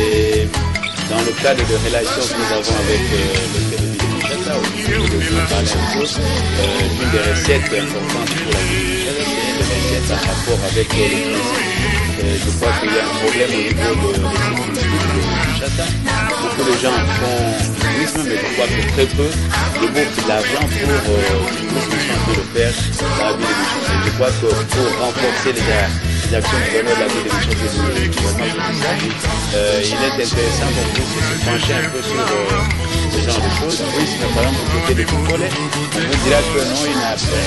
Et dans le cadre de relations que nous avons avec le Kinshasa, l'une des recettes importantes pour la Kinshasa, c'est les recettes en rapport avec le tourisme. Je crois qu'il y a un problème au niveau de Kinshasa. Beaucoup de gens font du tourisme, mais je crois que très peu déboursent de l'argent pour le faire dans la ville de Kinshasa. Je crois que pour renforcer les actions du gouvernement de la ville de Kinshasa, il est intéressant qu'on puisse se pencher un peu sur ce genre de choses. Oui, par exemple, du côté de Koukolé, on vous dira que non,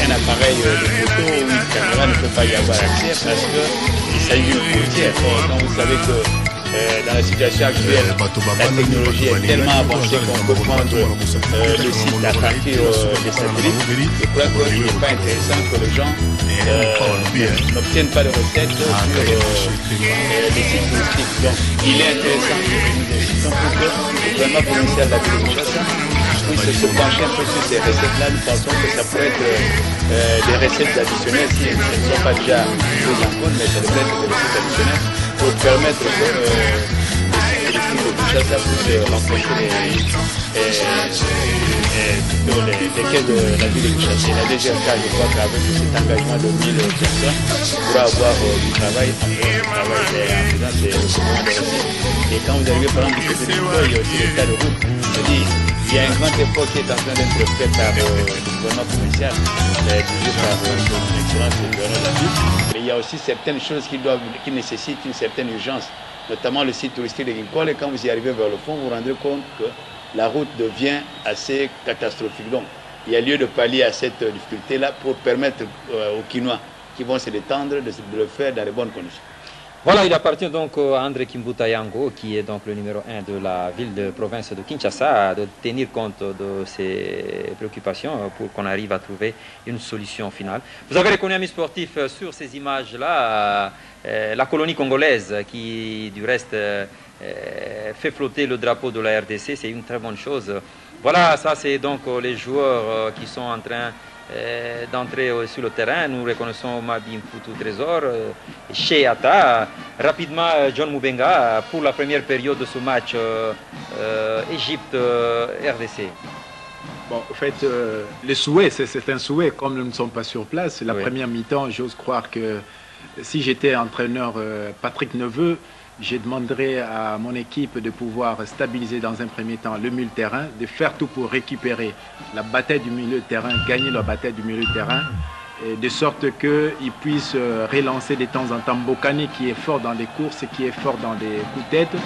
un appareil de photo ou une caméra ne peut pas y avoir accès parce qu'il s'agit d'une frontière. Donc vous savez que dans la situation actuelle, la technologie est tellement avancée qu'on peut prendre le site à partir des satellites. Je crois qu'il n'est pas intéressant que les gens n'obtiennent pas de recettes sur les sites touristiques. Donc il est intéressant que nous insistons pour que le gouvernement provincial de la ville de Kinshasa puisse se pencher un peu sur ces recettes-là. Nous pensons que ça pourrait être des recettes additionnelles si elles ne sont pas déjà prises en compte, mais ça devrait être des recettes additionnelles pour permettre que les sites de Kinshasa puissent rencontrer les quais de la ville de Kinshasa. La deuxième cas, je crois qu'avec cet engagement de 1000 personnes, pourra avoir du travail en faisant ces recouvrements de recettes. Et quand vous arrivez par exemple du côté du Congo, il y a aussi le cas de route. C'est-à-dire, il y a un grand effort qui est en train d'être fait par le gouvernement provincial, dirigé par son excellence le gouverneur de la ville. Mais il y a aussi certaines choses qui nécessitent une certaine urgence, notamment le site touristique de Ginkole. Et quand vous y arrivez vers le fond, vous vous rendrez compte que la route devient assez catastrophique. Donc, il y a lieu de pallier à cette difficulté-là pour permettre aux Kinois qui vont se détendre de le faire dans les bonnes conditions. Voilà, il appartient donc à André Kimbuta Yango, qui est donc le numéro 1 de la ville de province de Kinshasa, de tenir compte de ces préoccupations pour qu'on arrive à trouver une solution finale. Vous avez reconnu, amis sportifs, sur ces images-là, la colonie congolaise qui, du reste, fait flotter le drapeau de la RDC. C'est une très bonne chose. Voilà, ça c'est donc les joueurs qui sont en train d'entrer sur le terrain. Nous reconnaissons Mabim Foutou Trésor, Cheata, rapidement John Moubenga pour la première période de ce match Égypte-RDC. Bon, en fait, le souhait, c'est un souhait, comme nous ne sommes pas sur place. La première mi-temps, j'ose croire que si j'étais entraîneur Patrick Neveu, je demanderais à mon équipe de pouvoir stabiliser dans un premier temps le milieu de terrain, de faire tout pour récupérer la bataille du milieu de terrain, gagner la bataille du milieu de terrain, et de sorte qu'ils puissent relancer de temps en temps Bokane qui est fort dans les courses, qui est fort dans les coups de tête,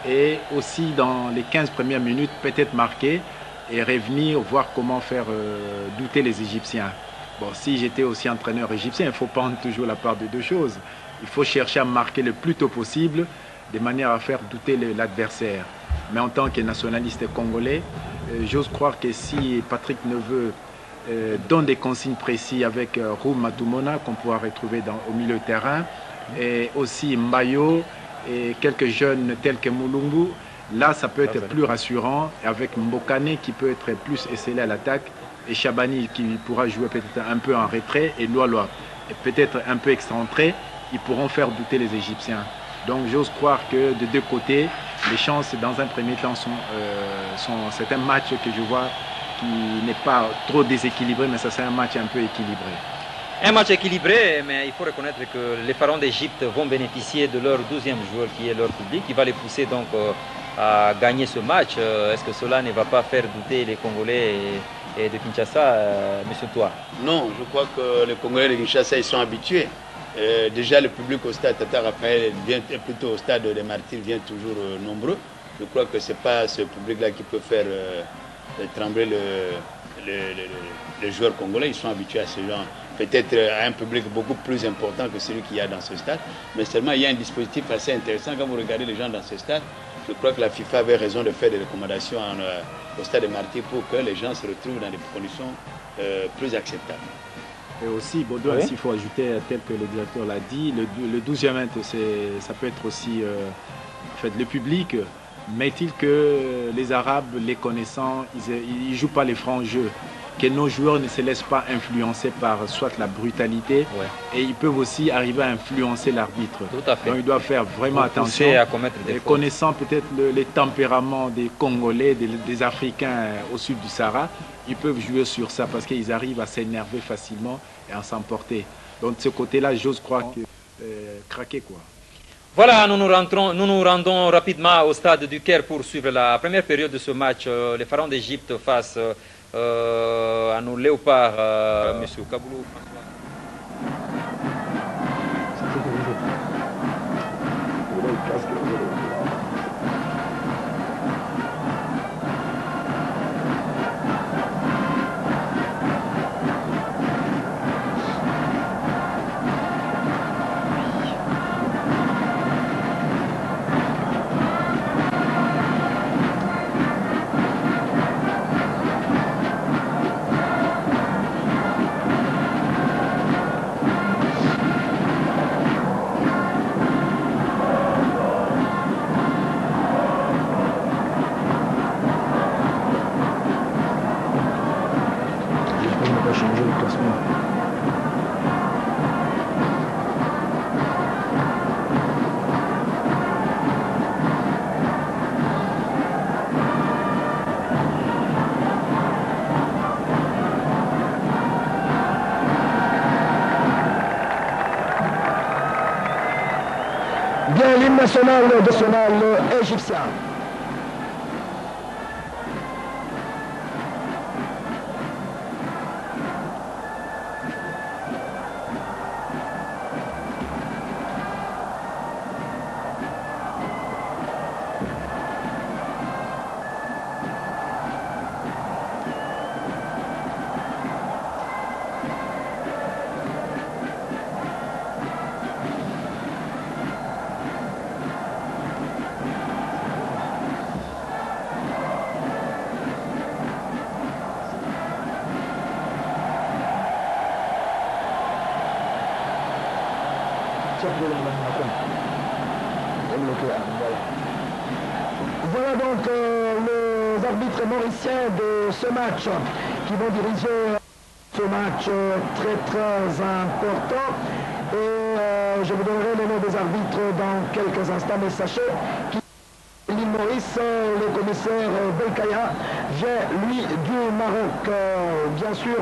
et aussi dans les 15 premières minutes peut-être marquer et revenir voir comment faire douter les Égyptiens. Bon, si j'étais aussi entraîneur égyptien, il faut prendre toujours la part de deux choses. Il faut chercher à marquer le plus tôt possible, de manière à faire douter l'adversaire. Mais en tant que nationaliste congolais, j'ose croire que si Patrick Neveu donne des consignes précises avec Roum Matumona, qu'on pourra retrouver au milieu de terrain, et aussi Mbayo et quelques jeunes tels que Moulumbu, là ça peut être plus rassurant, avec Mbokane qui peut être plus esselé à l'attaque, et Chabani qui pourra jouer peut-être un peu en retrait, et Loaloa peut-être un peu excentré. Ils pourront faire douter les Égyptiens. Donc j'ose croire que de deux côtés, les chances dans un premier temps c'est un match que je vois qui n'est pas trop déséquilibré, mais ça c'est un match un peu équilibré. Un match équilibré, mais il faut reconnaître que les pharaons d'Égypte vont bénéficier de leur 12e joueur qui est leur public, qui va les pousser donc à gagner ce match. Est-ce que cela ne va pas faire douter les Congolais et de Kinshasa, monsieur Toa? Non, je crois que les Congolais de Kinshasa ils sont habitués. Déjà le public au stade Tata Raphaël vient plutôt au stade des Martyrs vient toujours nombreux. Je crois que ce n'est pas ce public-là qui peut faire trembler les joueurs congolais. Ils sont habitués à ce genre. Peut-être à un public beaucoup plus important que celui qu'il y a dans ce stade. Mais seulement il y a un dispositif assez intéressant. Quand vous regardez les gens dans ce stade, Je crois que la FIFA avait raison de faire des recommandations au stade de Martyrs pour que les gens se retrouvent dans des conditions plus acceptables. Et aussi, Baudouin, s'il faut ajouter, tel que le directeur l'a dit, le 12e, ça peut être aussi en fait, le public. Mais est-il que les Arabes, les connaissant, ils ne jouent pas les francs jeux, que nos joueurs ne se laissent pas influencer par soit la brutalité, et ils peuvent aussi arriver à influencer l'arbitre. Tout à fait. Donc ils doivent faire vraiment attention. À commettre des fautes. Connaissant peut-être les tempéraments des Congolais, des Africains au sud du Sahara, ils peuvent jouer sur ça parce qu'ils arrivent à s'énerver facilement et à s'emporter. Donc de ce côté-là, j'ose croire que craquer quoi. Voilà, nous nous rendons rapidement au stade du Caire pour suivre la première période de ce match. Les Pharaons d'Égypte face à nos léopards, Monsieur Kaboulou. Bien, l'hymne national égyptien. Voilà donc les arbitres mauriciens de ce match qui vont diriger ce match très important. Et je vous donnerai les noms des arbitres dans quelques instants, mais sachez qu'il l'île Maurice, le commissaire Belkaya vient lui du Maroc. Bien sûr,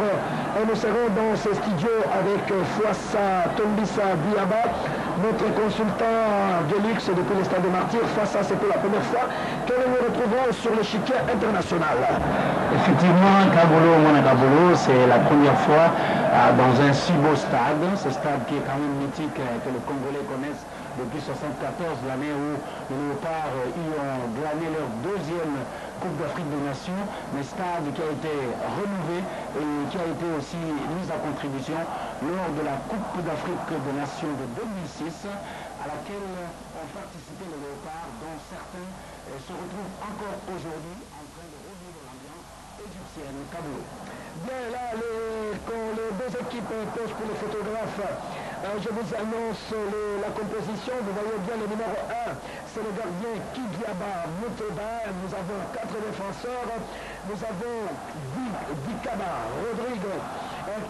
nous serons dans ces studios avec Fouassa Tombissa Diaba, notre consultant de luxe depuis le stade de Martyrs. Fouassa, c'est pour la première fois que nous nous retrouvons sur l'échiquier international. Effectivement, Kaboulou, c'est la première fois dans un si beau stade, ce stade qui est quand même mythique, que les Congolais connaissent depuis 1974, l'année où les Léopards ont glané leur deuxième Coupe d'Afrique des Nations, mais stade qui a été renouvelé et qui a été aussi mis à contribution lors de la Coupe d'Afrique des Nations de 2006, à laquelle ont participé les Léopards, dont certains se retrouvent encore aujourd'hui en train de revivre l'ambiance égyptienne. Kaboulou. Bien, là, quand les deux équipes posent pour les photographes, je vous annonce la composition. Vous voyez bien le numéro 1, c'est le gardien Kidiaba Mouteba. Nous avons 4 défenseurs. Nous avons Dikaba Rodrigue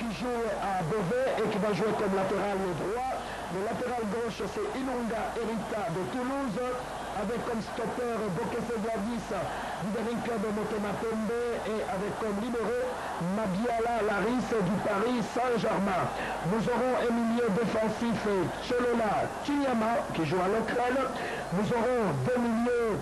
qui joue à Beauvais et qui va jouer comme latéral droit. Le latéral gauche, c'est Ilunga Erita de Toulouse, avec comme stopper Bokese Gladys du Daring Club Motema Pembe et avec comme libéraux Mabiala Laris du Paris Saint-Germain. Nous aurons un milieu défensif Cholola Chinyama qui joue à l'Ukraine. Nous aurons deux milieux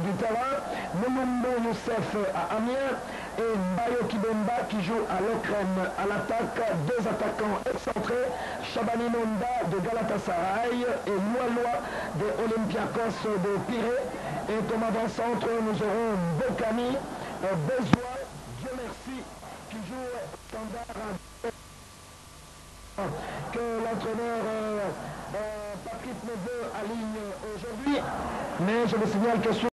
du terrain, Momombo Youssef à Amiens et Mbayo Kibemba qui joue à l'Ukraine. À l'attaque, deux attaquants excentrés, Shabani Monda de Galatasaray et Loa de Olympiakos de Pirée. Et comme avant-centre, nous aurons Bokani, Bezois, Dieu merci, qui joue standard que l'entraîneur Patrick Neveu aligne aujourd'hui. Mais je vous signale que sur